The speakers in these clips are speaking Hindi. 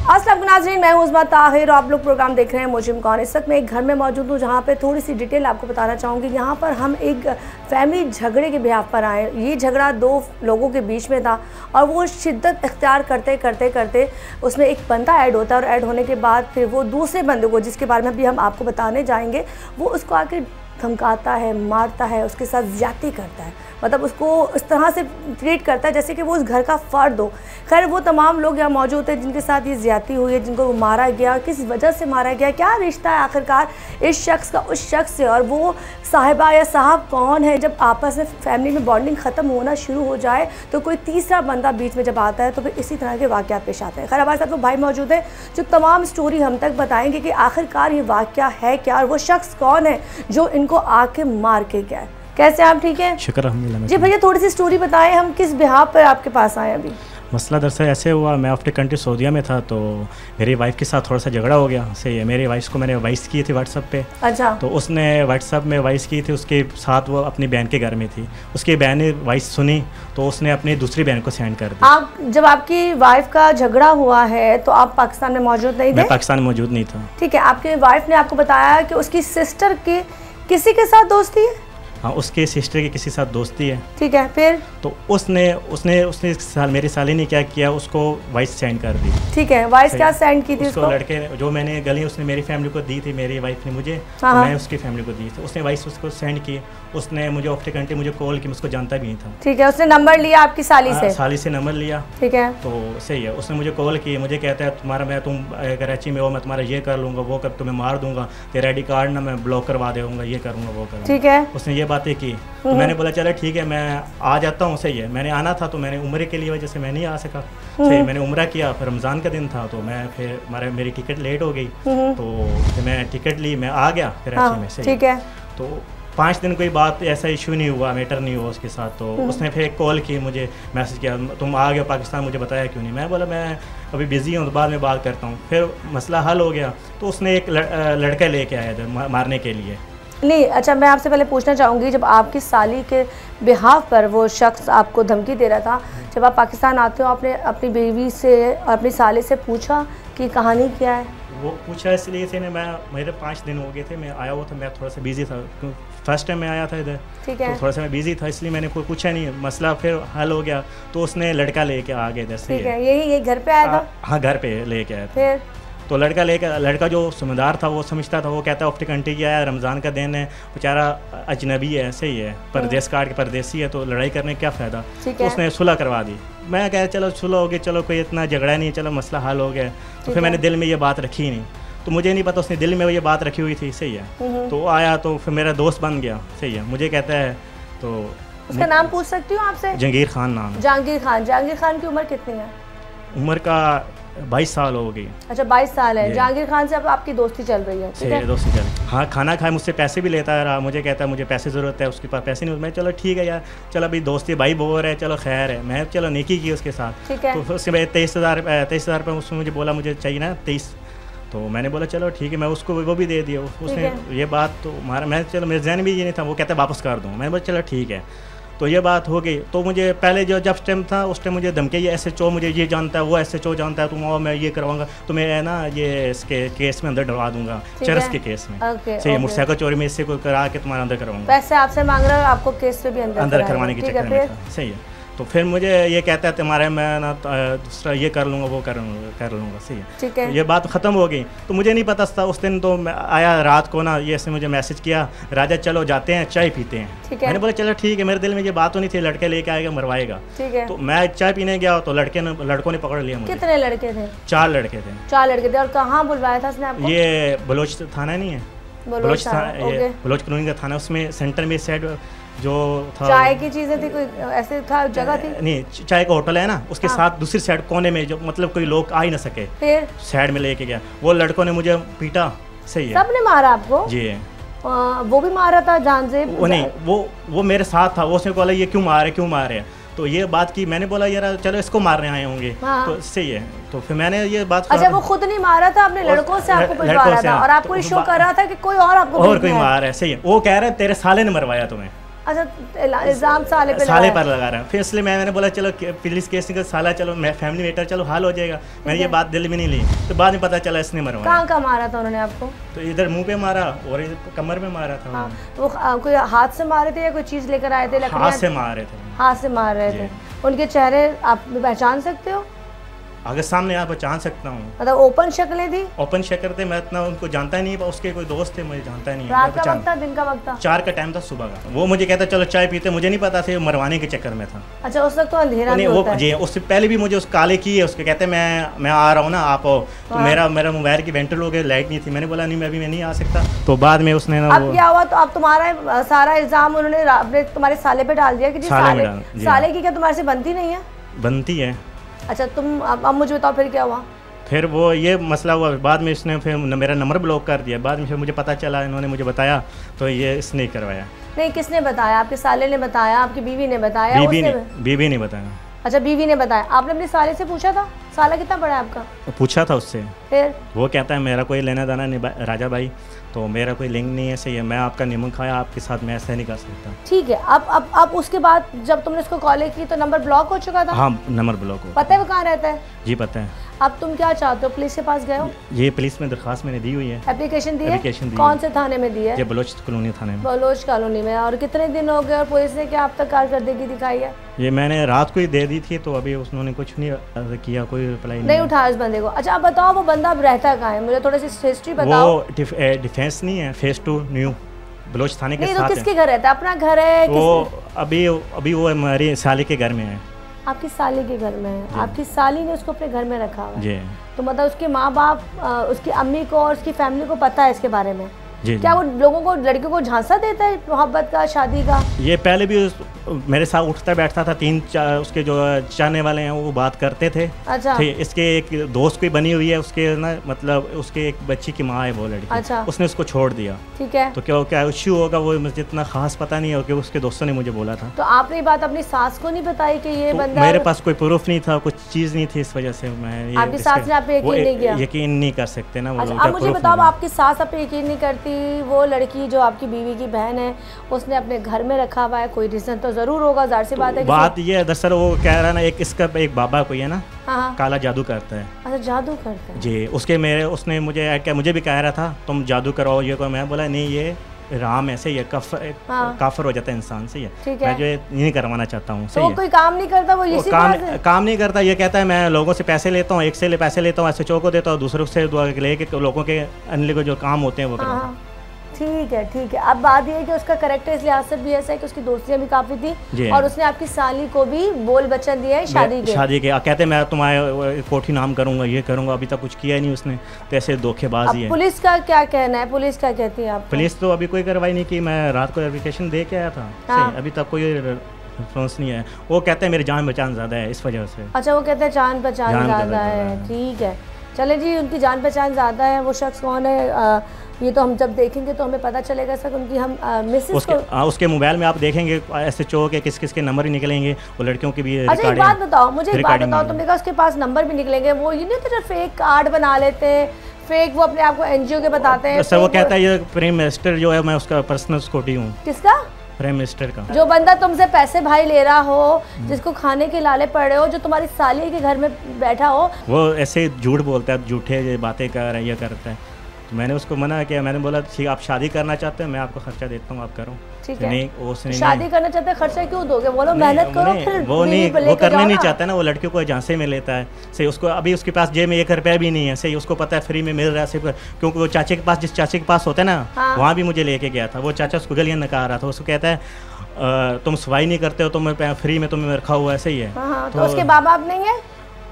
अस्सलाम वालेकुम नाज़रीन, मैं हूं उस्मा ताहिर और आप लोग प्रोग्राम देख रहे हैं मुजिम कौन। इस वक्त मैं एक घर में मौजूद हूं जहां पे थोड़ी सी डिटेल आपको बताना चाहूँगी। यहां पर हम एक फैमिली झगड़े के बिहाफ पर आए। ये झगड़ा दो लोगों के बीच में था और वो शिद्दत इख्तियार करते करते करते उसमें एक बंदा ऐड होता है और ऐड होने के बाद फिर वो दूसरे बंदे को, जिसके बारे में अभी हम आपको बताने जाएंगे, वो उसको आके धमकाता है, मारता है, उसके साथ ज़्यादती करता है। मतलब उसको इस तरह से ट्रीट करता है जैसे कि वो उस घर का फ़र्द हो। खैर वो तमाम लोग यहाँ मौजूद हैं जिनके साथ ये ज़्यादती हुई है, जिनको वो मारा गया, किस वजह से मारा गया, क्या रिश्ता है आखिरकार इस शख्स का उस शख्स से, और वो साहिबा या साहब कौन है। जब आपस में फैमिली में बॉन्डिंग ख़त्म होना शुरू हो जाए तो कोई तीसरा बंदा बीच में जब आता है तो फिर इसी तरह के वाक़यात पेश आते हैं। खैर हमारे साथ वो भाई मौजूद है जो तमाम स्टोरी हम तक बताएंगे कि आखिरकार ये वाक़या है क्या और वो शख्स कौन है जो इनको आके मार के गया। कैसे आप? ठीक है, शुक्र अल्हम्दुलिल्लाह। जी भैया थोड़ी सी स्टोरी बताएं, हम किस बिहाफ पर आपके पास आए अभी? मसला दरअसल ऐसे हुआ, मैं आफ्टर कंट्री सऊदीया में था तो मेरी वाइफ के साथ थोड़ा सा झगड़ा हो गया। सही है, मेरी वाइफ को मैंने वॉइस की थी व्हाट्सअप पे। अच्छा। तो उसने व्हाट्सअप में वॉइस की थी, उसके साथ वो अपनी बहन के घर में थी। उसकी बहन ने वॉइस सुनी तो उसने अपनी दूसरी बहन को सेंड कर दी। आप जब आपकी वाइफ का झगड़ा हुआ है तो आप पाकिस्तान में मौजूद नहीं थे? मैं पाकिस्तान में मौजूद नहीं था। ठीक है, आपकी वाइफ ने आपको बताया कि उसकी सिस्टर की किसी के साथ दोस्ती है? हाँ, उसके सिस्टर की किसी साथ दोस्ती है। ठीक है, फिर? तो उसने मेरी साली ने क्या किया, उसको वॉइस सेंड कर दी। ठीक है, वॉइस क्या सेंड की थी उसको? लड़के जो मैंने गली उसने मेरी फैमिली को दी थी, मेरी वाइफ ने मुझे, मैं उसकी फैमिली को दी थी। उसने वॉइस उसको सेंड की। उसने मुझे आफ्टर कंट्री मुझे कॉल की, मैं उसको जानता भी नहीं था। ठीक है, उसने नंबर लिया आपकी साली से? साली से नंबर लिया। ठीक है, तो सही है, उसने मुझे कॉल की, मुझे कहता है तुम कराची में हो, मैं तुम्हारा ये कर लूँगा, वो कर, तुम्हें मार दूंगा, तेरा ID कार्ड ना मैं ब्लॉक करवा दूँगा, ये करूँगा, वो करूँगा। ठीक है, उसने ये बातें की। तो मैंने बोला चलो ठीक है, मैं आ जाता हूँ। सही है, मैंने आना था तो मैंने उम्र के लिए वजह से मैं नहीं आ सका। सही, मैंने उम्र किया, फिर रमज़ान का दिन था तो मैं फिर मेरी टिकट लेट हो गई तो फिर मैं टिकट ली, मैं आ गया कराची में। सही, ठीक है। तो 5 दिन कोई बात ऐसा इशू नहीं हुआ, मैटर नहीं हुआ उसके साथ। तो उसने फिर कॉल की, मुझे मैसेज किया, तुम आ गए पाकिस्तान, मुझे बताया क्यों नहीं। मैं बोला मैं अभी बिज़ी हूँ तो बाद में बात करता हूँ। फिर मसला हल हो गया तो उसने एक लड़का लेके आया था मारने के लिए। नहीं, अच्छा मैं आपसे पहले पूछना चाहूँगी, जब आपकी साली के बिहाफ पर वो शख्स आपको धमकी दे रहा था, जब आप पाकिस्तान आते हो आपने अपनी बीवी से और अपनी साली से पूछा कि कहानी क्या है? वो पूछा इसलिए थे मेरे 5 दिन हो गए थे, मैं आया हुआ था, मैं थोड़ा सा बिज़ी था, फर्स्ट टाइम मैं आया था इधर। ठीक है, तो थोड़ा सा मैं बिज़ी था इसलिए मैंने कोई पूछा नहीं। मसला फिर हल हो गया तो उसने लड़का लेके आ गए इधर से। ठीक है, यही घर पे आया था? हाँ, घर पे लेके आया था। फिर तो लड़का जो समझदार था वो समझता था, वो कहता आफ्टर कंट्री की आया, रमज़ान का दिन है, बेचारा अजनबी है, सही है, परदेश काट के परदेसी है, तो लड़ाई करने क्या फ़ायदा। तो उसने सुलह करवा दी। मैं कहा चलो सुलह हो गई, चलो कोई इतना झगड़ा नहीं, चलो मसला हल हो गया। तो फिर मैंने दिल में ये बात रखी नहीं, तो मुझे नहीं पता उसने दिल में ये बात रखी हुई थी। सही है, तो आया तो फिर मेरा दोस्त बन गया। सही है, मुझे कहता है तो उसका नाम पूछ सकती हूँ आपसे? जहांगीर खान नाम है। जहांगीर खान की उम्र कितनी है? उम्र का 22 साल हो गई। अच्छा, 22 साल है। जहांगीर खान से अब आपकी दोस्ती चल रही है? ठीक है, दोस्ती चल रही है। हाँ, खाना खाए, मुझसे पैसे भी लेता रहा, मुझे कहता है मुझे पैसे ज़रूरत है, उसके पास पैसे नहीं। मैं चलो ठीक है यार, चलो अभी दोस्ती भाई बोर है, चलो खैर है, मैं चलो नेकी की उसके साथ। ठीक है, तो उसके बाद 23,000 रुपये उसने मुझे बोला मुझे चाहिए ना 23। तो मैंने बोला चलो ठीक है, मैं उसको वो भी दे दिया। उसने ये बात तो मैं चलो मेरे जहन में ये नहीं था, वो कहता वापस कर दूँ। मैंने बोला चलो ठीक है, तो ये बात हो गई। तो मुझे पहले जब टाइम था उस टाइम मुझे धमकी, ये SHO मुझे ये जानता है, वो SHO जानता है, तुम आओ मैं ये करवाऊंगा, तो मैं ना ये इसके केस में अंदर डलवा दूंगा, चरस के केस में। सही, मोटरसाइकिल चोरी में इससे कोई करा के तुम्हारा अंदर करवाऊंगा। पैसे आपसे मांग रहा है, आपको केस पे भी अंदर करवाने की चक्कर में था। सही है, तो फिर मुझे ये कहता है तुम्हारे मैं ना दूसरा ये कर लूँगा, वो कर लूँगा। सही है, ठीक है, ये बात ख़त्म हो गई। तो मुझे नहीं पता था उस दिन, तो मैं आया रात को ना, ये इसने मुझे मैसेज किया, राजा चलो जाते हैं चाय पीते हैं। मैंने बोला चलो ठीक है, मेरे दिल में ये बात तो नहीं थी लड़के लेके आएगा मरवाएगा। ठीक है, तो मैं चाय पीने गया तो लड़कों ने पकड़ लिया मुझे। कितने लड़के थे? 4 लड़के थे। 4 लड़के थे। और कहाँ बुलवाया था उसने आपको? ये बलोच थाना नहीं है, बलोच कॉलोनी का थाना, उसमें सेंटर में साइड जो था चाय की चीजें थी, कोई ऐसे था जगह थी? नहीं, चाय का होटल है ना, उसके साथ दूसरी साइड कोने में, जो मतलब कोई लोग आ ही ना सके, फिर साइड में लेके गया। वो लड़कों ने मुझे पीटा। सही है, सबने मारा आपको? जी। वो भी मारा था जान से? वो नहीं, वो मेरे साथ था। वो उसने बोला ये क्यों मारे। तो ये बात की, मैंने बोला यार चलो इसको मारने आए होंगे। हाँ। तो सही है, तो फिर मैंने ये बात। अच्छा, वो खुद नहीं मारा था, अपने लड़कों से आपको पिटवा रहा था और आपको शो कर रहा था कि कोई और आपको और कोई मार है। सही है, वो कह रहे तेरे साले ने मरवाया तुम्हें। अच्छा, इल्जाम साले पर लगा रहे हैं। फिर इसलिए मैंने बोला चलो पुलिस केस निकल साला, चलो मैं फैमिली मैटर, चलो हल हो जाएगा। मैंने ये बात दिल में नहीं ली। तो बाद में पता चला इसने मरवाया। कहाँ मारा था उन्होंने आपको? तो इधर मुंह पे मारा और कमर में मारा था। हाँ, तो कोई हाथ से मारे थे या कोई चीज़ लेकर आए थे? हाथ से मार रहे थे। हाथ से मार रहे थे। उनके चेहरे आप पहचान सकते हो? अगर सामने आप पहचान सकता हूँ। मतलब ओपन शक्लें थी? ओपन शक्ल थे, मैं इतना उनको जानता ही नहीं, उसके कोई दोस्त थे, मुझे जानता ही नहीं। रात का वक्त था, दिन का वक्त था? 4 का टाइम था सुबह का। वो मुझे कहता चलो चाय पीते, मुझे नहीं पता था मरवाने के चक्कर में था। अच्छा, उस वक्त तो अंधेरा नहीं होता है। जी, उससे पहले भी मुझे उस काले की है, उसके कहते मैं आ रहा हूँ ना, आप आओ। तो मेरा मोबाइल की वेंटल हो गया, लाइट नहीं थी। मैंने बोला नहीं मैं नहीं आ सकता। तो बाद में उसने ना अब क्या हुआ? तो अब तुम्हारा सारा इल्जाम उन्होंने तुम्हारे साले पे डाल दिया कि साले की क्या तुम्हारे से बनती नहीं है? बनती है। अच्छा, तुम अब मुझे बताओ फिर क्या हुआ? फिर वो ये मसला हुआ, बाद में इसने फिर मेरा नंबर ब्लॉक कर दिया। बाद में फिर मुझे पता चला, इन्होंने मुझे बताया, तो ये इसने करवाया। नहीं, किसने बताया? आपके साले ने बताया? आपकी बीवी ने बताया? बीवी ने बताया। अच्छा, बीवी ने बताया। आपने अपने साले से पूछा था साला कितना बड़ा है आपका? पूछा था उससे। फिर वो कहता है मेरा कोई लेना देना नहीं राजा भाई, तो मेरा कोई लिंक नहीं है, सही है, मैं आपका निमन खाया, आपके साथ मैं ऐसा नहीं कर सकता। ठीक है। अब उसके बाद जब तुमने उसको कॉल की तो नंबर ब्लॉक हो चुका था? हाँ, नंबर ब्लॉक हो। पता है वो कहाँ रहता है? जी पता है। अब तुम क्या चाहते हो? पुलिस के पास गए हो? ये पुलिस में दरखास्त मैंने दी हुई है। एप्लीकेशन दी है? कौन से थाने में दी है? ये बलोच कॉलोनी थाने में। बलोच कॉलोनी में। और कितने दिन हो गए और पुलिस ने क्या अब तक कारकर्दगी दिखाई है? ये मैंने रात को ही दे दी थी, तो अभी उन्होंने कुछ नहीं किया, कोई रिप्लाई नहीं उठाया उस बंदे को। अच्छा, अब बताओ वो बंदा अब रहता कहाँ है? मुझे थोड़ी सी हिस्ट्री बताओ। वो डिफेंस नहीं है, फेज 2 न्यू बलोच थाने के साथ है। किसके घर रहता है? अपना घर है? वो अभी वो हमारी साली के घर में है। आपकी साली के घर में है? आपकी साली ने उसको अपने घर में रखा हुआ है? तो मतलब उसके माँ बाप, उसकी अम्मी को और उसकी फैमिली को पता है इसके बारे में? क्या वो लोगों को, लड़कियों को झांसा देता है मोहब्बत का, शादी का? ये पहले भी मेरे साथ उठता बैठता था। 3-4 उसके जो चाहने वाले हैं वो बात करते थे। अच्छा। इसके एक दोस्त की बनी हुई है, उसके ना मतलब उसके एक बच्ची की माँ है वो लड़की। अच्छा। उसने उसको छोड़ दिया। ठीक है। तो क्या इश्यू होगा वो मुझे इतना खास पता नहीं है, कि उसके दोस्तों ने मुझे बोला था। तो आपने ये बात अपनी सास को नहीं बताई कि ये बंदा? मेरे पास कोई प्रूफ नहीं था, कुछ चीज़ नहीं थी, इस वजह से मैं आपकी सास ने आप पे यकीन नहीं किया? यकीन नहीं कर सकते ना। अब मुझे बताओ, आपकी सास आप पे यकीन नहीं करती, वो लड़की जो आपकी बीवी की बहन है उसने अपने घर में रखा हुआ है, कोई रीजन तो जरूर होगा, जाहिर सी बात है। बात ये है दरअसल वो कह रहा है ना, इसका एक बाबा कोई है ना, काला जादू करता है। अच्छा, जादू करता है जी। उसने मुझे भी कह रहा था तुम जादू कराओ ये को। मैं बोला नहीं, ये राम ऐसे ही है, काफर हो जाता है इंसान से। मैं जो नहीं करवाना चाहता हूँ। तो कोई काम नहीं करता? वो इसी काम नहीं करता। ये कहता है मैं लोगों से पैसे लेता हूँ, एक से पैसे लेता हूँ, ऐसे को देता हूँ, दूसरों से लेके लोगों के अनले को जो काम होते हैं वो करता हूँ। ठीक है। अब बात ये है कि उसका कैरेक्टर इस लिहाज से भी ऐसा है कि उसकी दोस्तियां भी काफ़ी थी और उसने आपकी साली को भी बोल बचन दिया है शादी के। कहते मैं तुम्हारे कोठी नाम करूंगा, ये करूंगा, अभी तक कुछ किया ही नहीं उसने, तो ऐसे धोखेबाजी है। पुलिस का क्या कहना है? पुलिस क्या कहती है आप? पुलिस तो अभी कोई कार्रवाई नहीं की। मैं रात को एप्लीकेशन दे के आया था, अभी तक कोई रिस्पॉन्स नहीं है। वो कहते हैं मेरी जान पहचान ज़्यादा है, इस वजह से। अच्छा, वो कहते हैं जान पहचान ज़्यादा है। ठीक है, चले जी, उनकी जान पहचान ज़्यादा है। वो शख्स कौन है ये तो हम जब देखेंगे तो हमें पता चलेगा सर। उनकी हम मिसेस उसके मोबाइल में आप देखेंगे SHO के किस नंबर ही निकलेंगे, वो लड़कियों की भी। अच्छा, एक बात बताओ मुझे, तुमने कहा उसके पास नंबर भी निकलेंगे, वो ये नहीं तो फेक कार्ड बना लेते हैं, फेक वो अपने आप को NGO के बताते हैं। सर वो कहता है ये प्राइम मिनिस्टर जो है मैं उसका पर्सनल सिक्योरिटी हूँ। किसका? प्राइम मिनिस्टर का। जो बंदा तुमसे पैसे भाई ले रहा हो, जिसको खाने के लाले पड़े हो, जो तुम्हारी साली के घर में बैठा हो, वो ऐसे झूठ बोलता है, झूठे बातें कर रहा है, ये करता है। तो मैंने उसको मना किया। मैंने बोला ठीक, आप शादी करना चाहते हैं, मैं आपको खर्चा देता हूँ, आप करो। ठीक है। नहीं, उसने शादी करना चाहते हैं, खर्चा क्यों दोगे? बोलो मेहनत करो। फिर वो करने नहीं चाहता ना, वो लड़कियों को झांसे में लेता है। सही, उसको अभी उसके पास जेब में 1 रुपया भी नहीं है। सही, उसको पता है फ्री में मिल रहा है, क्योंकि वो चाचे के पास, जिस चाचे के पास होता है ना, वहाँ भी मुझे लेके गया था। वो चाचा उसको गलियाँ नकार रहा था। उसको कहता है तुम सफाई नहीं करते हो, तुम फ्री में तुम्हें रखा हुआ है। सही है। तो उसके बाप बाप नहीं है?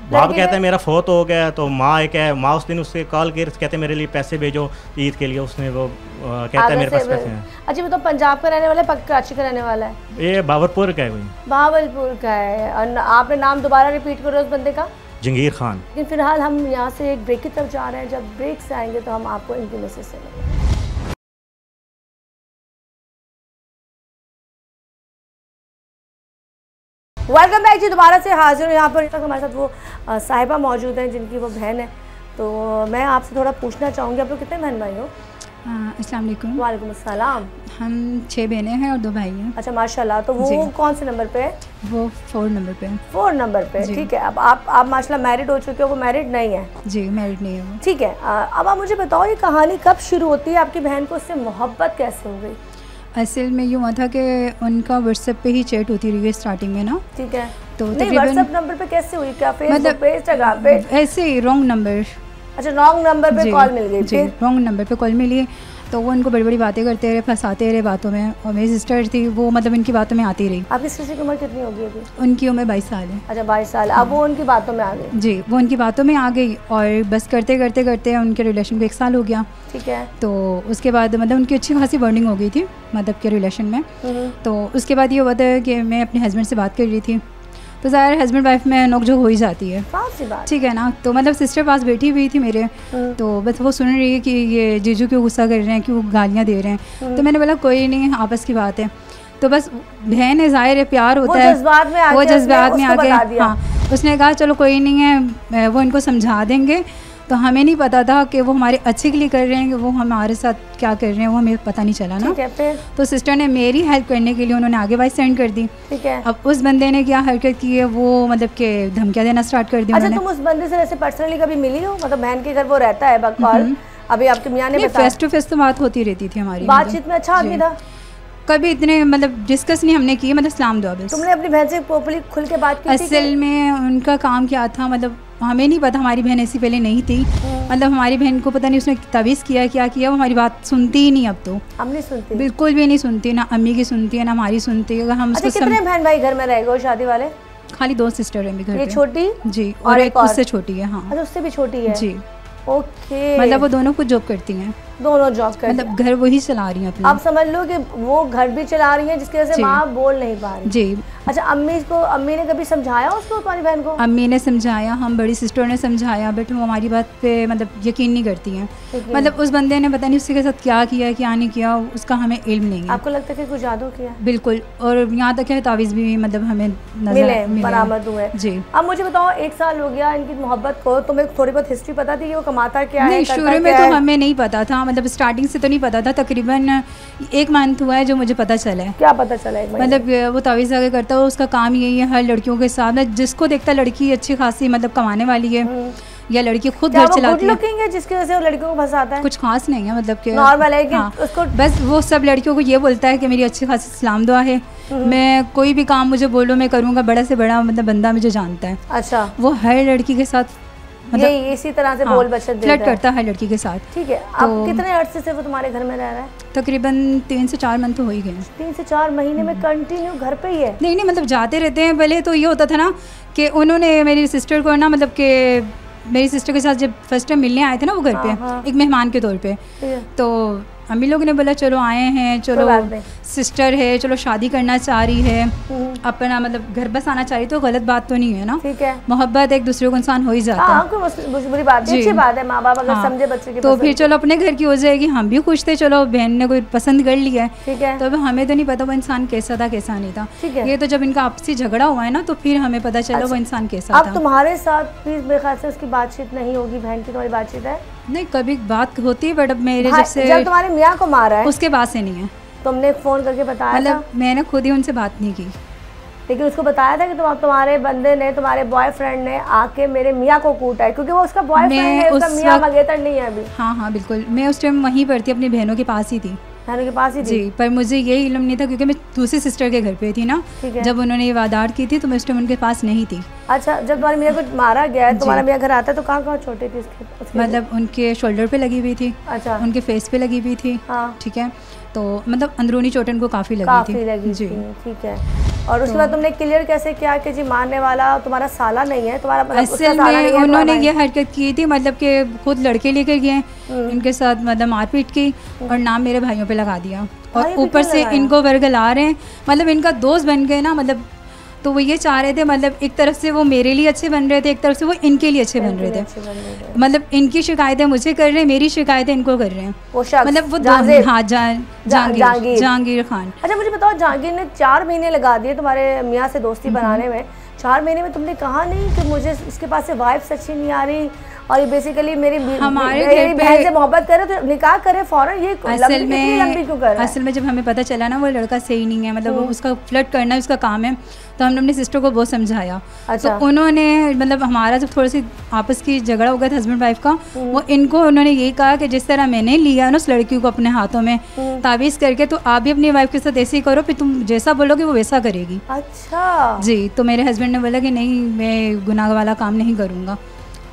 बाप कहता है मेरा फौत हो गया। तो माँ एक है, माँ उस दिन उसके कॉल कर कहते मेरे लिए पैसे भेजो ईद के लिए। उसने वो कहता है मेरे पास पैसे हैं। अच्छा, वो तो पंजाब का रहने वाला है, कराची का रहने वाला है? ये भावलपुर का है। कोई भावलपुर का है। और आपने नाम दोबारा रिपीट करो उस बंदे का? जंगीर खान। लेकिन फिलहाल हम यहाँ से एक ब्रेक की तरफ जा रहे हैं। जब ब्रेक से आएंगे तो हम आपको इनकी मैसेज से मिलेंगे। वेलकम बैक जी, दोबारा से हाजिर हूँ यहाँ पर। हमारे साथ वो साहिबा मौजूद हैं जिनकी वो बहन है। तो मैं आपसे थोड़ा पूछना चाहूँगी, आप लोग कितने बहन भाई हो? अस्सलाम वालेकुम। वालेकुम अस्सलाम। हम 6 बहनें हैं और 2 भाई हैं। अच्छा माशाल्लाह। तो वो कौन से नंबर पे है? वो 4 नंबर पे है। 4 नंबर पे, ठीक है। अब आप माशाल्लाह मैरिड हो चुके हो, वो मैरिड नहीं है? जी मैरिड नहीं है वो। ठीक है। अब आप मुझे बताओ ये कहानी कब शुरू होती है, आपकी बहन को उससे मोहब्बत कैसे हो गई? असल में यूँ हुआ था कि उनका व्हाट्सएप पे ही चैट होती रही है स्टार्टिंग में ना। ठीक है। तो व्हाट्सएप नंबर पे कैसे हुई? क्या फेसबुक पे, इंस्टाग्राम पे? ऐसे ही रॉन्ग नंबर। अच्छा रॉन्ग नंबर पे कॉल मिल गई? जी रॉन्ग नंबर पे कॉल मिली, तो वो उनको बड़ी बड़ी बातें करते रहे, फंसाते रहे बातों में। और मेरी सिस्टर थी वो मतलब इनकी बातों में आती रही। आपकी सिस्टर की उम्र कितनी होगी अभी? उनकी उम्र 22 साल है। अच्छा 22 साल। अब वो उनकी बातों में आ गई? जी वो उनकी बातों में आ गई और बस करते करते करते उनके रिलेशन को 1 साल हो गया। ठीक है। तो उसके बाद मतलब उनकी अच्छी खासी बॉन्डिंग हो गई थी मतलब के रिलेशन में। तो उसके बाद ये हुआ था कि मैं अपने हस्बैंड से बात कर रही थी, तो ज़ाहिर हस्बैंड वाइफ में नोकझोंक हो ही जाती है, ठीक है ना। तो मतलब सिस्टर पास बैठी हुई थी मेरे, तो बस वो सुन रही है कि ये जीजू क्यों गुस्सा कर रहे हैं, क्यों गालियाँ दे रहे हैं। तो मैंने बोला कोई नहीं, आपस की बात है। तो बस बहन है, ज़ाहिर है प्यार होता है, वो जज्बात में आके हाँ उसने कहा चलो कोई नहीं है, वो इनको समझा देंगे। तो हमें नहीं पता था कि वो हमारे अच्छे के लिए कर रहे हैं, कि वो हमारे साथ क्या कर रहे हैं वो हमें पता नहीं चला ना। फिर तो सिस्टर ने मेरी हेल्प करने के लिए उन्होंने आगे वॉइस सेंड कर दी। ठीक है। अब उस बंदे ने क्या हरकत की है, वो मतलब के धमकियाँ देना स्टार्ट कर दी। अच्छा तुम उस बंदे से ऐसे पर्सनली कभी मिली हो? मतलब बहन के घर वो रहता है बकौल, अभी आपके मियां ने बताया? फेस टू फेस तो बात होती रहती थी हमारी, बातचीत में अच्छा आदमी था? कभी इतने मतलब डिस्कस नहीं हमने की, मतलब सलाम दुआ बस। तुमने अपनी बहन से प्रॉपर्ली खुल के बात की थी? असल में उनका काम क्या था मतलब हमें नहीं पता, हमारी बहन ऐसी पहले नहीं थी। मतलब हमारी बहन को पता नहीं उसने तवीज़ किया क्या किया, वो हमारी बात सुनती ही नहीं। अब तो हम नहीं सुनती, बिल्कुल भी नहीं सुनती, ना अम्मी की सुनती है ना हमारी सुनती है। हम अच्छा, कितने बहन भाई घर में रहेगा शादी वाले? खाली 2 सिस्टर है मेरे घर। ये छोटी? जी और एक उससे छोटी है। हाँ अच्छा उससे भी छोटी है जी। ओके। मतलब वो दोनों कुछ जॉब करती हैं, दोनों जॉब करती हैं, मतलब घर वही चला रही हैं अपना। आप समझ लो कि वो घर भी चला रही हैं जिसकी वजह से माँ बोल नहीं पा रही। जी। अच्छा अम्मी ने कभी समझाया उसको, तुम्हारी बहन को? अम्मी ने समझाया, हम बड़ी सिस्टर ने समझाया, बट वो हमारी बात पे मतलब यकीन नहीं करती हैं। मतलब उस बंदे ने पता नहीं उसके साथ क्या किया क्या नहीं किया, उसका हमें इल्म नहीं है। आपको लगता है कि कुछ जादू किया? बिल्कुल। और यहाँ तक है तावीज़ भी मतलब हमें मिले बरामद हुए। जी। अब मुझे बताओ 1 साल हो गया इनकी मोहब्बत को, तुम्हें थोड़ी बहुत हिस्ट्री पता थी कि वो कमाता क्या है? शुरू में तो हमें नहीं पता था, मतलब स्टार्टिंग से तो नहीं पता था। तकरीबन 1 मंथ हुआ है जो मुझे पता चला है। क्या पता चला है? मतलब वो तावीज़ आगे करता है, उसका काम यही है हर लड़कियों के साथ, जिसको देखता लड़की अच्छी खासी मतलब कमाने वाली है या लड़की खुद घर चलाती है, जिसकी वजह से वो लड़कियों को फंसाता है। कुछ खास नहीं है, मतलब कि नॉर्मल है कि उसको बस वो सब लड़कियों को ये बोलता है कि मेरी अच्छी खासी सलाम दुआ है, मैं कोई भी काम मुझे बोलो मैं करूँगा, बड़ा से बड़ा मतलब बंदा मुझे जानता है। अच्छा। वो हर लड़की के साथ मतलब इसी तरह से बोल बचत देता है, फ्लर्ट करता है लड़की के साथ। ठीक है। अब कितने अर्से से वो तुम्हारे घर में रह रहा है? तकरीबन 3 से 4 मंथ तो हो ही गए। 3 से 4 महीने में कंटिन्यू घर पे ही है? नहीं मतलब जाते रहते हैं। पहले तो ये होता था ना कि उन्होंने मेरी सिस्टर को ना मतलब कि मेरी सिस्टर के साथ जब फर्स्ट टाइम मिलने आए थे ना वो घर पे एक मेहमान के तौर पे, तो अम्मी लोगों ने बोला चलो आए हैं, चलो सिस्टर है, चलो शादी करना चाह रही है, अपना मतलब घर बसाना चाह रही, तो गलत बात तो नहीं है ना। ठीक है। मोहब्बत एक दूसरे को इंसान हो ही जाता है। बुरी बात है, अच्छी बात है माँ बाप अगर समझे बच्चे की। तो फिर चलो अपने घर की हो जाएगी, हम भी खुश थे, चलो बहन ने कोई पसंद कर लिया है। ठीक है। तो अब हमें तो नहीं पता वो इंसान कैसा था कैसा नहीं था। ये तो जब इनका आपसी झगड़ा हुआ है ना तो फिर हमें पता चला वो इंसान कैसा था। अब तुम्हारे साथ प्लीज मेरे ख्याल से उसकी बातचीत नहीं होगी, बहन की तुम्हारी बातचीत है? नहीं कभी बात होती है, बट अब मेरे जब तुम्हारे मियाँ को मारा है उसके बाद से नहीं है। तुमने फोन करके बताया? मतलब मैंने खुद ही उनसे बात नहीं की, लेकिन उसको बताया था कि तुम्हारे बंदे ने, तुम्हारे बॉयफ्रेंड ने आके मेरे मियाँ को कूटा है, क्योंकि वो उसका बॉयफ्रेंड है, उसका मियाँ मंगेतर नहीं है अभी। हाँ बिल्कुल। मैं उस टाइम वहीं पर थी, अपनी बहनों के पास ही थी। बहनों के पास ही थी? जी। पर मुझे ये इल्म नहीं था क्योंकि मैं दूसरी सिस्टर के घर पे थी ना, जब उन्होंने ये वारदात की थी तो मैं उस टाइम उनके पास नहीं थी। अच्छा, जब तुम्हारे मियाँ को मारा गया है, तुम्हारा मियाँ घर आता है तो कहाँ छोटे थे उसके? मतलब उनके शोल्डर पे लगी हुई थी। अच्छा। उनके फेस पे लगी हुई थी। ठीक है। तो मतलब अंदरूनी चोट उनको काफ़ी लगी थी। जी। ठीक है। और उसके बाद तुमने क्लियर कैसे किया कि जी मारने वाला तुम्हारा साला नहीं है, तुम्हारा असल में उन्होंने ये हरकत की थी, मतलब कि खुद लड़के लेकर गए, इनके साथ मतलब मारपीट की और नाम मेरे भाइयों पे लगा दिया और ऊपर से इनको वर्गला रहे हैं, मतलब इनका दोस्त बन गए ना। मतलब तो वो ये चाह रहे थे, मतलब एक तरफ से वो मेरे लिए अच्छे बन रहे थे, एक तरफ से वो इनके लिए अच्छे बन रहे थे। मतलब इनकी शिकायतें मुझे कर रहे हैं, मेरी शिकायतें इनको कर रहे हैं। मतलब वो जहांगीर खान। अच्छा मुझे बताओ, जहांगीर ने 4 महीने लगा दिए तुम्हारे मियाँ से दोस्ती बनाने में, 4 महीने में तुमने कहा नहीं कि मुझे इसके पास से वाइब्स अच्छी नहीं आ रही और ये बेसिकली मेरी बहन से मोहब्बत करे तो निकाह करे फौरन, ये लंबी क्यों कर रहा है? असल में जब हमें पता चला ना वो लड़का सही नहीं है, मतलब वो उसका फ्लर्ट करना उसका काम है, तो हमने अपनी सिस्टर को बहुत समझाया। अच्छा। तो उन्होंने मतलब हमारा जब थोड़ी सी आपस की झगड़ा हो गया था हस्बैंड वाइफ का, वो इनको उन्होंने यही कहा कि जिस तरह मैंने लिया ना उस लड़की को अपने हाथों में ताबीज़ करके, तो आप भी अपनी वाइफ के साथ ऐसे ही करो, फिर तुम जैसा बोलोगे वो वैसा करेगी। अच्छा जी। तो मेरे हस्बैंड ने बोला कि नहीं मैं गुनाह वाला काम नहीं करूँगा,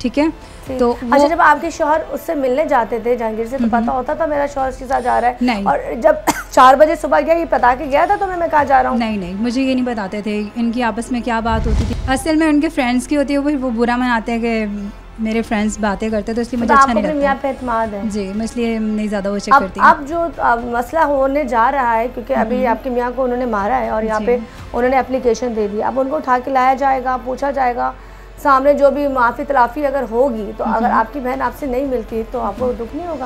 ठीक है। तो अच्छा, जब आपके शौहर उससे मिलने जाते थे जहांगीर से, तो पता होता था मेरा शौहर उसके साथ जा रहा है? नहीं। और जब 4 बजे सुबह गया, ये बता के गया था तुम्हें मैं कहाँ जा रहा हूँ? नहीं नहीं, मुझे ये नहीं बताते थे इनकी आपस में क्या बात होती थी। असल में उनके फ्रेंड्स की होती है, वो बुरा मनाते हैं कि मेरे फ्रेंड्स बातें करते, तो इसलिए मुझे अच्छा नहीं लगता। मियां पे एतमाद है जी, मैं इसलिए नहीं ज़्यादा वो चेक करती। अब जो मसला होने जा रहा है, क्योंकि अभी आपके मियां को उन्होंने मारा है और यहाँ पे उन्होंने एप्लीकेशन दे दी, अब उनको उठा के लाया जाएगा, पूछा जाएगा सामने, जो भी माफ़ी तलाफ़ी अगर होगी तो अगर आपकी बहन आपसे नहीं मिलती तो आपको दुख नहीं होगा?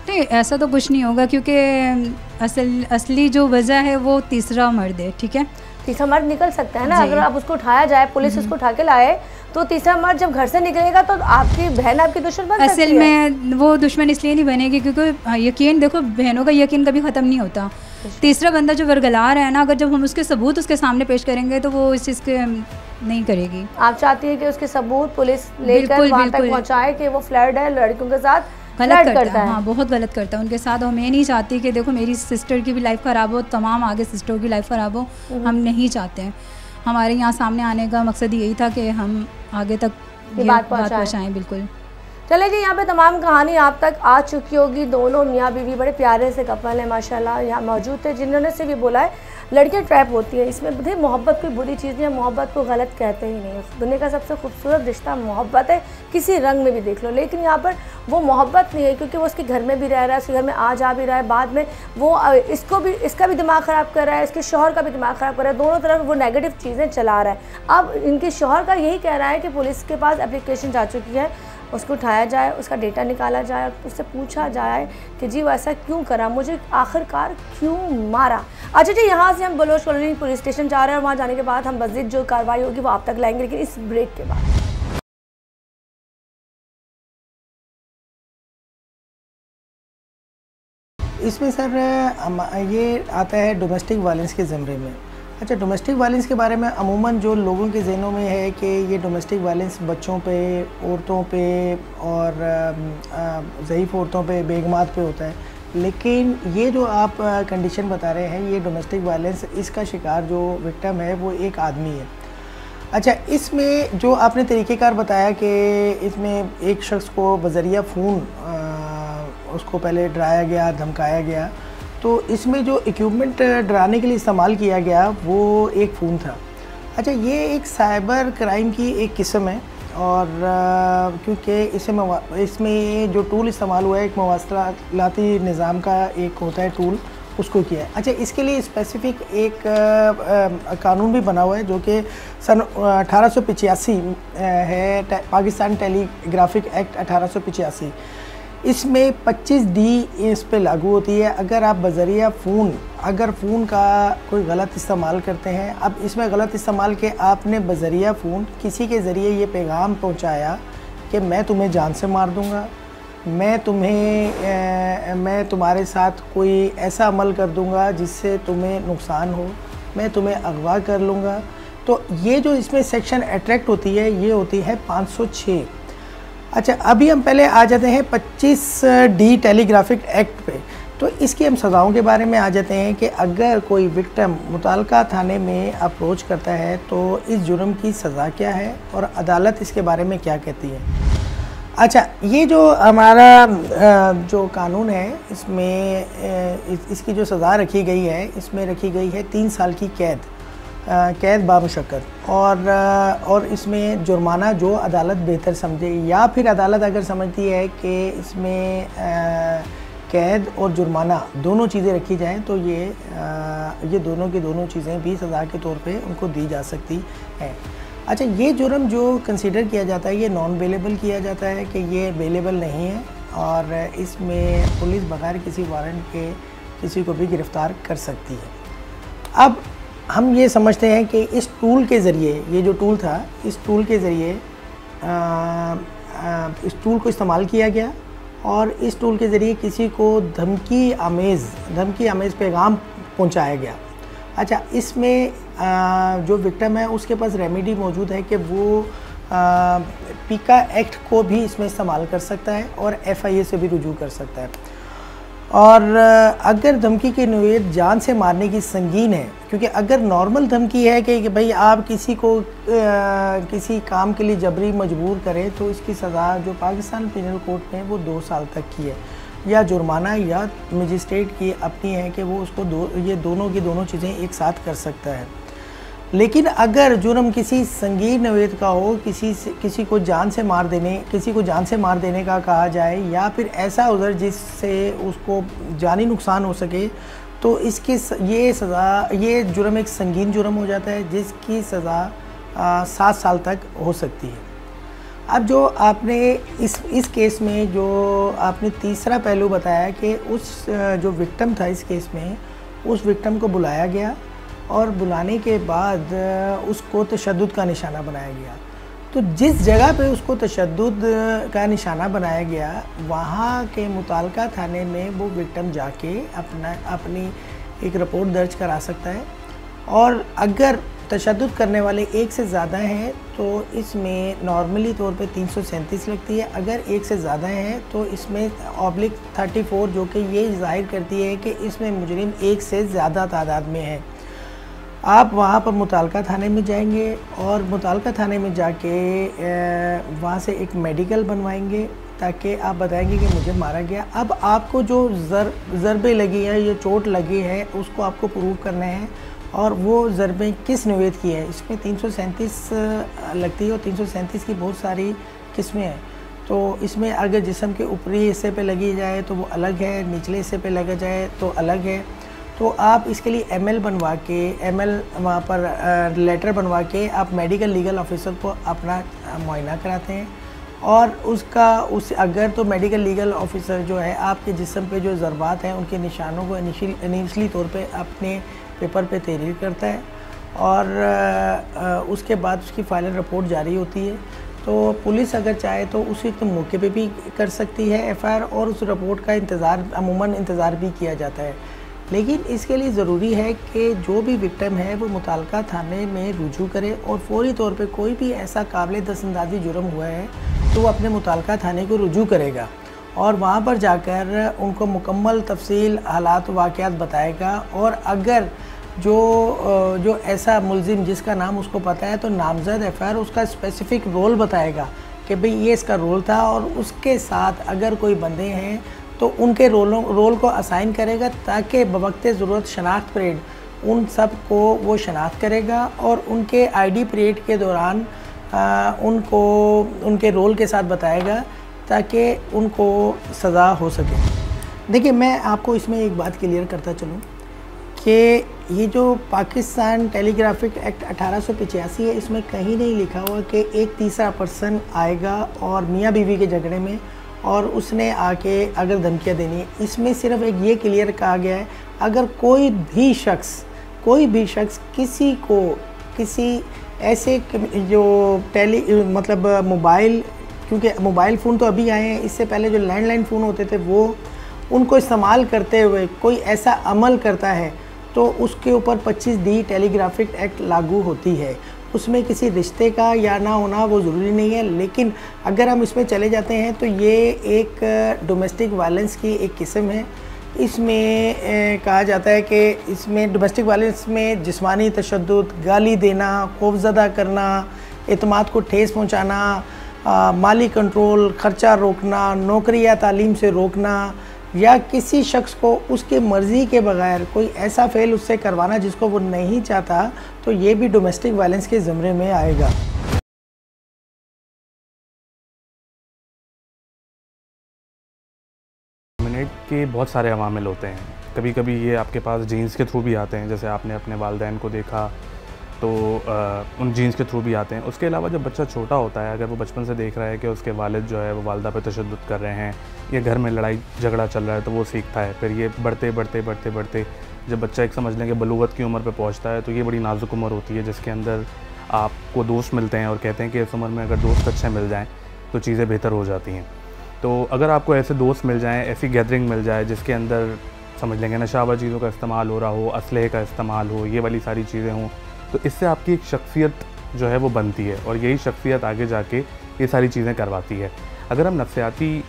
नहीं, ऐसा तो कुछ नहीं होगा, क्योंकि असली जो वजह है वो तीसरा मर्द है, ठीक है। तीसरा मर्द निकल सकता है ना, अगर आप उसको उठाया जाए, पुलिस उसको उठा के लाए, तो तीसरा मर्द जब घर से निकलेगा तो आपकी बहन आपकी दुश्मन बन सकती है। असल में वो दुश्मन इसलिए नहीं बनेगी क्योंकि यकीन, देखो बहनों का यकीन कभी ख़त्म नहीं होता। तीसरा बंदा जो वर्गला रहा है ना, अगर जब हम उसके सबूत उसके सामने पेश करेंगे तो वो इस चीज़ के नहीं करेगी। आप चाहती है कि उसके सबूत पुलिस लेकर वहाँ तक पहुँचाए कि वो फ्लर्ट है, लड़कियों के साथ गलत करता है। हाँ, बहुत गलत करता है उनके साथ। और मैं नहीं चाहती कि देखो मेरी सिस्टर की भी लाइफ ख़राब हो, तमाम आगे सिस्टर की लाइफ ख़राब हो, हम नहीं चाहते हैं। हमारे यहाँ सामने आने का मकसद यही था कि हम आगे तक ये बात पहुँचाएँ। बिल्कुल। चले जी, यहाँ पे तमाम कहानी आप तक आ चुकी होगी। दोनों मियाँ बीवी बड़े प्यारे से कपल है माशाल्लाह, यहाँ मौजूद थे जिन्होंने से भी बोला है लड़कियाँ ट्रैप होती है, इसमें बुद्धि मोहब्बत कोई बुरी चीज़ नहीं है, मोहब्बत को गलत कहते ही नहीं है। दुनिया का सबसे खूबसूरत रिश्ता मोहब्बत है, किसी रंग में भी देख लो, लेकिन यहाँ पर वो मोहब्बत नहीं है, क्योंकि वो उसके घर में भी रह रहा है, उसके घर में आ जा भी रहा है, बाद में वो इसका भी दिमाग ख़राब कर रहा है, इसके शौहर का भी दिमाग ख़राब कर रहा है, दोनों तरफ वो नेगेटिव चीज़ें चला रहा है। अब इनके शौहर का यही कह रहा है कि पुलिस के पास एप्लीकेशन जा चुकी है, उसको उठाया जाए, उसका डेटा निकाला जाए, उससे पूछा जाए कि जी वो ऐसा क्यों करा, मुझे आखिरकार क्यों मारा। अच्छा जी, यहाँ से हम बलोच कॉलोनी पुलिस स्टेशन जा रहे हैं और वहाँ जाने के बाद हम मज़ीद जो कार्रवाई होगी वो आप तक लाएंगे, लेकिन इस ब्रेक के बाद। इसमें सर ये आता है डोमेस्टिक वायलेंस के ज़मरे में। अच्छा, डोमेस्टिक वायलेंस के बारे में अमूमन जो लोगों के ज़हनों में है कि ये डोमेस्टिक वायलेंस बच्चों पे, औरतों पे और ज़ईफ़ औरतों पे, बेगमात पे होता है, लेकिन ये जो आप कंडीशन बता रहे हैं, ये डोमेस्टिक वायलेंस, इसका शिकार जो विक्टिम है वो एक आदमी है। अच्छा, इसमें जो आपने तरीक़ेकार बताया कि इसमें एक शख्स को बज़रिया फ़ोन उसको पहले डराया गया, धमकाया गया, तो इसमें जो इक्विपमेंट डराने के लिए इस्तेमाल किया गया वो एक फ़ोन था। अच्छा, ये एक साइबर क्राइम की एक किस्म है और क्योंकि इसमें जो टूल इस्तेमाल हुआ है एक मवासलाती निज़ाम का एक होता है टूल, उसको किया है। अच्छा, इसके लिए स्पेसिफ़िक एक कानून भी बना हुआ है जो कि सन 1885 है, पाकिस्तान टेलीग्राफिक एक्ट 1885। इसमें 25D इस पे लागू होती है अगर आप बज़रिया फ़ोन, अगर फ़ोन का कोई गलत इस्तेमाल करते हैं। अब इसमें गलत इस्तेमाल के आपने बज़रिया फ़ोन किसी के ज़रिए ये पैगाम पहुंचाया कि मैं तुम्हें जान से मार दूंगा, मैं तुम्हारे साथ कोई ऐसा अमल कर दूंगा जिससे तुम्हें नुकसान हो, मैं तुम्हें अगवा कर लूँगा, तो ये जो इसमें सेक्शन अट्रैक्ट होती है ये होती है 506। अच्छा, अभी हम पहले आ जाते हैं 25D टेलीग्राफिक एक्ट पे। तो इसकी हम सज़ाओं के बारे में आ जाते हैं कि अगर कोई विक्टिम मुताल्लिका थाने में अप्रोच करता है तो इस जुर्म की सज़ा क्या है और अदालत इसके बारे में क्या कहती है। अच्छा, ये जो हमारा जो कानून है इसमें इसकी जो सज़ा रखी गई है, इसमें रखी गई है 3 साल की कैद बामुशक्कत और इसमें जुर्माना जो अदालत बेहतर समझे, या फिर अदालत अगर समझती है कि इसमें कैद और जुर्माना दोनों चीज़ें रखी जाएं तो ये दोनों की दोनों चीज़ें भी सज़ा के तौर पे उनको दी जा सकती हैं। अच्छा, ये जुर्म जो कंसीडर किया जाता है ये नॉन बेलेबल किया जाता है कि ये बेलेबल नहीं है और इसमें पुलिस बगैर किसी वारंट के किसी को भी गिरफ़्तार कर सकती है। अब हम ये समझते हैं कि इस टूल के ज़रिए, ये जो टूल था, इस टूल के ज़रिए इस टूल को इस्तेमाल किया गया और इस टूल के ज़रिए किसी को धमकी आमेज़ पैगाम पहुंचाया गया। अच्छा, इसमें जो विक्टिम है उसके पास रेमेडी मौजूद है कि वो पीका एक्ट को भी इसमें इस्तेमाल कर सकता है और FIA से भी रुजू कर सकता है। और अगर धमकी की नोयत जान से मारने की संगीन है, क्योंकि अगर नॉर्मल धमकी है कि भाई आप किसी को किसी काम के लिए जबरी मजबूर करें तो इसकी सज़ा जो पाकिस्तान पिनल कोड में वो 2 साल तक की है, या जुर्माना या मजिस्ट्रेट की अपनी है कि वो उसको ये दोनों की दोनों चीज़ें एक साथ कर सकता है। लेकिन अगर जुर्म किसी संगीन नोयत का हो, किसी को जान से मार देने का कहा जाए, या फिर ऐसा उधर जिससे उसको जानी नुकसान हो सके, तो इसकी ये जुर्म एक संगीन जुर्म हो जाता है जिसकी सज़ा 7 साल तक हो सकती है। अब जो आपने इस केस में जो आपने तीसरा पहलू बताया कि उस जो विक्टिम था इस केस में, उस विक्टिम को बुलाया गया और बुलाने के बाद उसको तशद्दुद का निशाना बनाया गया। तो जिस जगह पे उसको तशद्दुद का निशाना बनाया गया, वहाँ के मुताल्लिका थाने में वो विक्टिम जाके अपनी एक रिपोर्ट दर्ज करा सकता है। और अगर तशद्दुद करने वाले एक से ज़्यादा हैं तो इसमें नॉर्मली तौर पे 337 लगती है। अगर एक से ज़्यादा हैं तो इसमें /34 जो कि ये ज़ाहिर करती है कि इसमें मुजरिम एक से ज़्यादा तादाद में है। आप वहाँ पर मुताल्लिका थाने में जाएंगे और मुताल्लिका थाने में जाके वहाँ से एक मेडिकल बनवाएंगे ताकि आप बताएंगे कि मुझे मारा गया। अब आपको जो ज़रबे लगी है, ये चोट लगी है, उसको आपको प्रूव करना है और वो ज़रबें किस नोयत की है। इसमें 337 लगती है और 337 की बहुत सारी किस्में हैं। तो इसमें अगर जिस्म के ऊपरी हिस्से पे लगी जाए तो वो अलग है, निचले हिस्से पे लगा जाए तो अलग है। तो आप इसके लिए ML बनवा के, वहाँ पर लेटर बनवा के आप मेडिकल लीगल ऑफिसर को अपना मुआयना कराते हैं और अगर तो मेडिकल लीगल ऑफिसर जो है आपके जिस्म पे जो ज़रबात हैं उनके निशानों को इनिशियली तौर पे अपने पेपर पे तहरीर करता है और उसके बाद उसकी फाइनल रिपोर्ट जारी होती है। तो पुलिस अगर चाहे तो उसी मौके पे भी कर सकती है FIR और उस रिपोर्ट का अमूमन इंतज़ार भी किया जाता है। लेकिन इसके लिए ज़रूरी है कि जो भी विक्टिम है वो मुताल्लिका थाने में रुजू करे और फौरी तौर पे कोई भी ऐसा काबिल दस्तंदाज़ी जुर्म हुआ है तो वो अपने मुताल्लिका थाने को रुजू करेगा और वहाँ पर जाकर उनको मुकम्मल तफसील हालात वाक़यात बताएगा। और अगर जो ऐसा मुलजिम जिसका नाम उसको पता है तो नामज़द FIR उसका स्पेसिफ़िक रोल बताएगा कि भाई ये इसका रोल था, और उसके साथ अगर कोई बंदे हैं तो उनके रोल को असाइन करेगा ताकि बवक्ते ज़रूरत शनाख्त परेड उन सब को वो शनाख्त करेगा और उनके ID परेड के दौरान उनको उनके रोल के साथ बताएगा ताकि उनको सज़ा हो सके। देखिए, मैं आपको इसमें एक बात क्लियर करता चलूँ कि ये जो पाकिस्तान टेलीग्राफिक एक्ट 1885 है, इसमें कहीं नहीं लिखा हुआ कि एक तीसरा पर्सन आएगा और मियाँ बीवी के झगड़े में और उसने आके अगर धमकियाँ देनी है। इसमें सिर्फ एक ये क्लियर कहा गया है, अगर कोई भी शख्स किसी ऐसे जो मोबाइल, क्योंकि मोबाइल फ़ोन तो अभी आए हैं, इससे पहले जो लैंडलाइन फ़ोन होते थे वो उनको इस्तेमाल करते हुए कोई ऐसा अमल करता है तो उसके ऊपर 25D टेलीग्राफिक एक्ट लागू होती है। उसमें किसी रिश्ते का या ना होना वो ज़रूरी नहीं है, लेकिन अगर हम इसमें चले जाते हैं तो ये एक डोमेस्टिक वायलेंस की एक किस्म है। इसमें कहा जाता है कि इसमें डोमेस्टिक वायलेंस में जिस्मानी तशद्दुद, गाली देना, खौफज़दा करना, एतमाद को ठेस पहुंचाना, माली कंट्रोल, ख़र्चा रोकना, नौकरी या तालीम से रोकना, या किसी शख्स को उसकी मर्ज़ी के बगैर कोई ऐसा फ़ेल उससे करवाना जिसको वो नहीं चाहता, तो ये भी डोमेस्टिक वायलेंस के ज़मरे में आएगा। के बहुत सारे अवामिल होते हैं। कभी कभी ये आपके पास जीन्स के थ्रू भी आते हैं, जैसे आपने अपने वालिदैन को देखा तो उन जीन्स के थ्रू भी आते हैं। उसके अलावा जब बच्चा छोटा होता है, अगर वो बचपन से देख रहा है कि उसके वालिद जो है वो वालदा पे तशद्दुद कर रहे हैं, ये घर में लड़ाई झगड़ा चल रहा है, तो वो सीखता है। फिर ये बढ़ते जब बच्चा एक समझ लें कि बलूगत की उम्र पे पहुंचता है तो ये बड़ी नाजुक उम्र होती है जिसके अंदर आपको दोस्त मिलते हैं और कहते हैं कि इस उम्र में अगर दोस्त अच्छे मिल जाएं तो चीज़ें बेहतर हो जाती हैं। तो अगर आपको ऐसे दोस्त मिल जाएं, ऐसी गैदरिंग मिल जाए जिसके अंदर समझ लेंगे नशावर चीज़ों का इस्तेमाल हो रहा हो, असलहे का इस्तेमाल हो, ये वाली सारी चीज़ें हों, तो इससे आपकी एक शख्सियत जो है वो बनती है और यही शख्सियत आगे जाके ये सारी चीज़ें करवाती है। अगर हम नफ्सियाती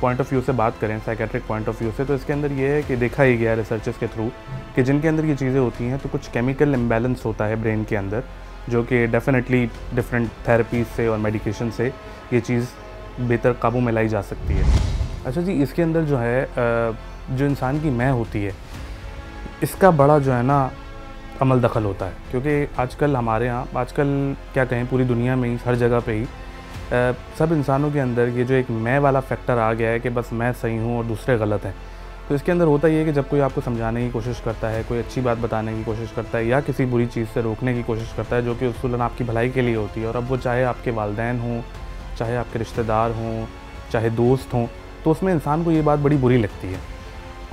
पॉइंट ऑफ व्यू से बात करें, साइकेट्रिक पॉइंट ऑफ व्यू से, तो इसके अंदर ये है कि देखा ही गया है रिसर्चेस के थ्रू कि जिनके अंदर ये चीज़ें होती हैं तो कुछ केमिकल इम्बैलेंस होता है ब्रेन के अंदर, जो कि डेफिनेटली डिफरेंट थेरेपीज से और मेडिकेशन से ये चीज़ बेहतर काबू में लाई जा सकती है। अच्छा जी, इसके अंदर जो है जो इंसान की मैं होती है इसका बड़ा जो है ना अमल दखल होता है, क्योंकि आजकल हमारे यहाँ, आजकल क्या कहें पूरी दुनिया में ही हर जगह पे ही सब इंसानों के अंदर ये जो एक मैं वाला फैक्टर आ गया है कि बस मैं सही हूँ और दूसरे गलत हैं। तो इसके अंदर होता ये है कि जब कोई आपको समझाने की कोशिश करता है, कोई अच्छी बात बताने की कोशिश करता है या किसी बुरी चीज़ से रोकने की कोशिश करता है जो कि उसूलन आपकी भलाई के लिए होती है, और अब वो चाहे आपके वालिदैन हों, चाहे आपके रिश्तेदार हों, चाहे दोस्त हों, तो उसमें इंसान को ये बात बड़ी बुरी लगती है।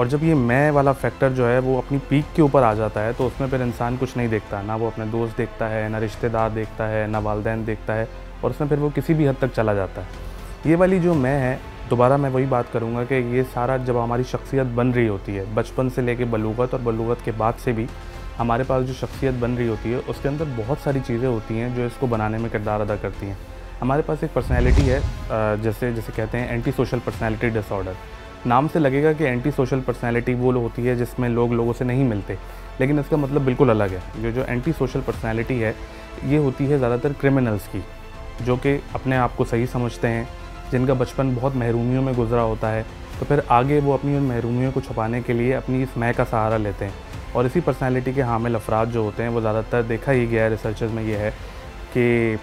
और जब ये मैं वाला फैक्टर जो है वो अपनी पीक के ऊपर आ जाता है तो उसमें फिर इंसान कुछ नहीं देखता, ना वो अपने दोस्त देखता है, ना रिश्तेदार देखता है, ना वालिदैन देखता है, और उसमें फिर वो किसी भी हद तक चला जाता है। ये वाली जो मैं है, दोबारा मैं वही बात करूँगा कि ये सारा जब हमारी शख्सियत बन रही होती है, बचपन से लेके बलूगत और बलूगत के बाद से भी हमारे पास जो शख्सियत बन रही होती है उसके अंदर बहुत सारी चीज़ें होती हैं जो इसको बनाने में किरदार अदा करती हैं। हमारे पास एक पर्सनैलिटी है, जैसे कहते हैं एंटी सोशल पर्सनैलिटी डिसऑर्डर। नाम से लगेगा कि एंटी सोशल पर्सनैलिटी वो होती है जिसमें लोग लोगों से नहीं मिलते, लेकिन इसका मतलब बिल्कुल अलग है। जो एंटी सोशल पर्सनैलिटी है ये होती है ज़्यादातर क्रिमिनल्स की, जो कि अपने आप को सही समझते हैं, जिनका बचपन बहुत महरूमियों में गुजरा होता है, तो फिर आगे वो अपनी उन महरूमियों को छुपाने के लिए अपनी इस मैं का सहारा लेते हैं। और इसी पर्सनैलिटी के हामिल अफराद जो होते हैं वो ज़्यादातर देखा ही गया है रिसर्चेस में ये है कि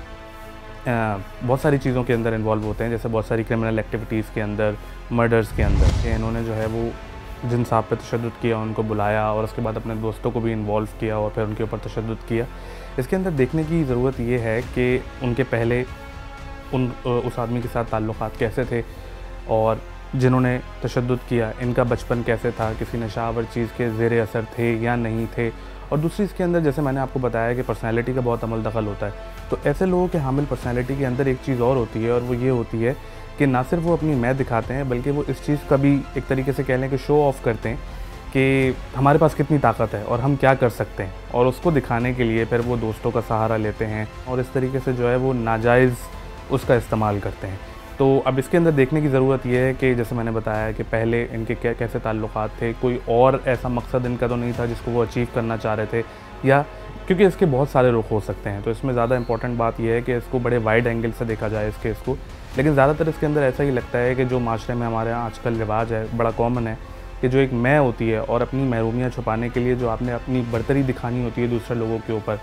बहुत सारी चीज़ों के अंदर इन्वॉल्व होते हैं, जैसे बहुत सारी क्रिमिनल एक्टिविटीज़ के अंदर, मर्डर्स के अंदर, कि इन्होंने जो है वो जिन साहब पे तशद्दुद किया उनको बुलाया और उसके बाद अपने दोस्तों को भी इन्वॉल्व किया और फिर उनके ऊपर तशद्दुद किया। इसके अंदर देखने की ज़रूरत ये है कि उनके पहले उस आदमी के साथ ताल्लुक़ात कैसे थे और जिन्होंने तशद्दुद किया इनका बचपन कैसे था, किसी नशावर चीज़ के ज़ेरे असर थे या नहीं थे। और दूसरी इसके अंदर जैसे मैंने आपको बताया कि पर्सनैलिटी का बहुत अमल दखल होता है, तो ऐसे लोगों के हामिल पर्सनैलिटी के अंदर एक चीज़ और होती है और वो ये होती है कि ना सिर्फ वो अपनी मैं दिखाते हैं बल्कि वो इस चीज़ का भी एक तरीके से कह लें कि शो ऑफ़ करते हैं कि हमारे पास कितनी ताकत है और हम क्या कर सकते हैं, और उसको दिखाने के लिए फिर वो दोस्तों का सहारा लेते हैं और इस तरीके से जो है वो नाजायज़ उसका इस्तेमाल करते हैं। तो अब इसके अंदर देखने की ज़रूरत यह है कि जैसे मैंने बताया कि पहले इनके कैसे ताल्लुक़ात थे, कोई और ऐसा मकसद इनका तो नहीं था जिसको वो अचीव करना चाह रहे थे, या क्योंकि इसके बहुत सारे रुख हो सकते हैं। तो इसमें ज़्यादा इंपॉर्टेंट बात यह है कि इसको बड़े वाइड एंगल से देखा जाए इस केस को। लेकिन ज़्यादातर इसके अंदर ऐसा ही लगता है कि जो माशरे में हमारे यहाँ आजकल रिवाज है, बड़ा कॉमन है, कि जो एक मैं होती है और अपनी महरूमियाँ छुपाने के लिए जो आपने अपनी बर्तरी दिखानी होती है दूसरे लोगों के ऊपर,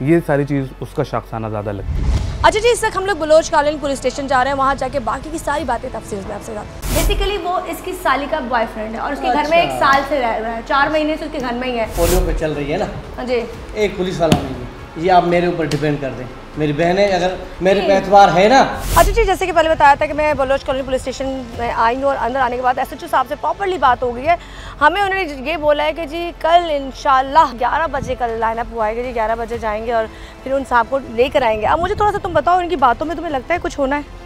ये सारी चीज़ उसका शाखसाना ज़्यादा लगती है। अच्छा जी, इस वक्त हम लोग बलोच कॉलोनी पुलिस स्टेशन जा रहे हैं, वहाँ जाके बाकी की सारी बातें तफसील में आपसे बात। बेसिकली वो इसकी साली का बॉयफ्रेंड है और उसके घर में 1 साल से रह रहा है, 4 महीने से उसके घर में ही है। पोलियो पे चल रही है ना। हाँ जी। एक पुलिस वाला नहीं है, ये आप मेरे ऊपर डिपेंड कर दें, मेरी बहनें अगर मेरे पे एतबार है ना। अच्छा जी, जैसे कि पहले बताया था कि मैं बलोच कॉलोनी पुलिस स्टेशन में आई हूँ और अंदर आने के बाद SHO साहब से प्रॉपर्ली बात हो गई है। हमें उन्होंने ये बोला है कि जी कल इंशाल्लाह 11 बजे कल लाइनअप हुआ है कि जी 11 बजे जाएंगे और फिर उन साहब को लेकर आएंगे। अब मुझे थोड़ा सा तुम बताओ, उनकी बातों में तुम्हें लगता है कुछ होना है?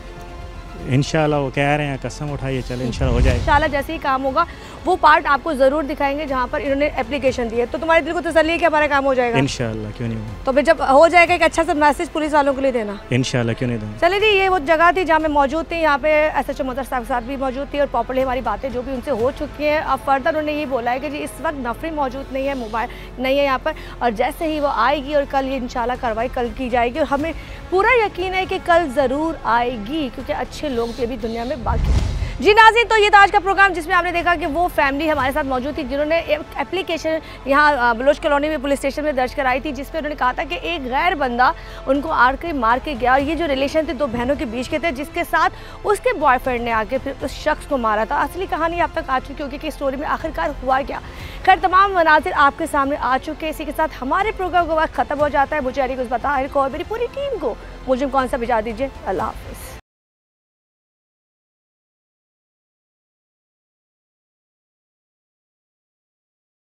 इंशाल्लाह वो कह रहे हैं, कसम उठाइए, चले इंशाल्लाह हो जाएगा। इंशाल्लाह जैसे ही काम होगा वो पार्ट आपको ज़रूर दिखाएंगे जहाँ पर इन्होंने एप्लीकेशन दी है, तो तुम्हारे दिल को तसल्ली है कि हमारा काम हो जाएगा। इंशाल्लाह, क्यों नहीं होगा। तो फिर जब हो जाएगा एक अच्छा सा मैसेज पुलिस वालों के लिए देना। इंशाल्लाह, क्यों नहीं दूँगा। चलिए जी, ये वो जगह थी जहाँ मैं मौजूद थी, यहाँ पे SHO मदर साहब के साथ भी मौजूद थी और प्रॉपर्ली हमारी बातें जो भी उनसे हो चुकी हैं। अब फर्दर उन्होंने ये बोला है कि जी इस वक्त नफरी मौजूद नहीं है, मोबाइल नहीं है यहाँ पर, और जैसे ही वो आएगी और कल ये इंशाल्लाह कार्रवाई कल की जाएगी और हमें पूरा यकीन है कि कल ज़रूर आएगी, क्योंकि अच्छे लोग भी अभी दुनिया में बाकी। जी नाज़रीन, तो ये था आज का प्रोग्राम जिसमें आपने देखा कि वो फैमिली हमारे साथ मौजूद थी जिन्होंने एप्लीकेशन यहाँ बलोच कॉलोनी में पुलिस स्टेशन में दर्ज कराई थी, जिसपे उन्होंने कहा था कि एक गैर बंदा उनको आके मार के गया और ये जो रिलेशन थे 2 बहनों के बीच के थे, जिसके साथ उसके बॉयफ्रेंड ने आके फिर उस शख्स को मारा था। असली कहानी अब तक आ चुकी होगी कि स्टोरी में आखिरकार हुआ क्या। खैर, तमाम मनाजिर आपके सामने आ चुके हैं। इसी के साथ हमारे प्रोग्राम का वक्त ख़त्म हो जाता है। मुझे अली गुज़बता को और मेरी पूरी टीम को मुझे कौन सा भिजा दीजिए। अल्लाह हाफ़िज़।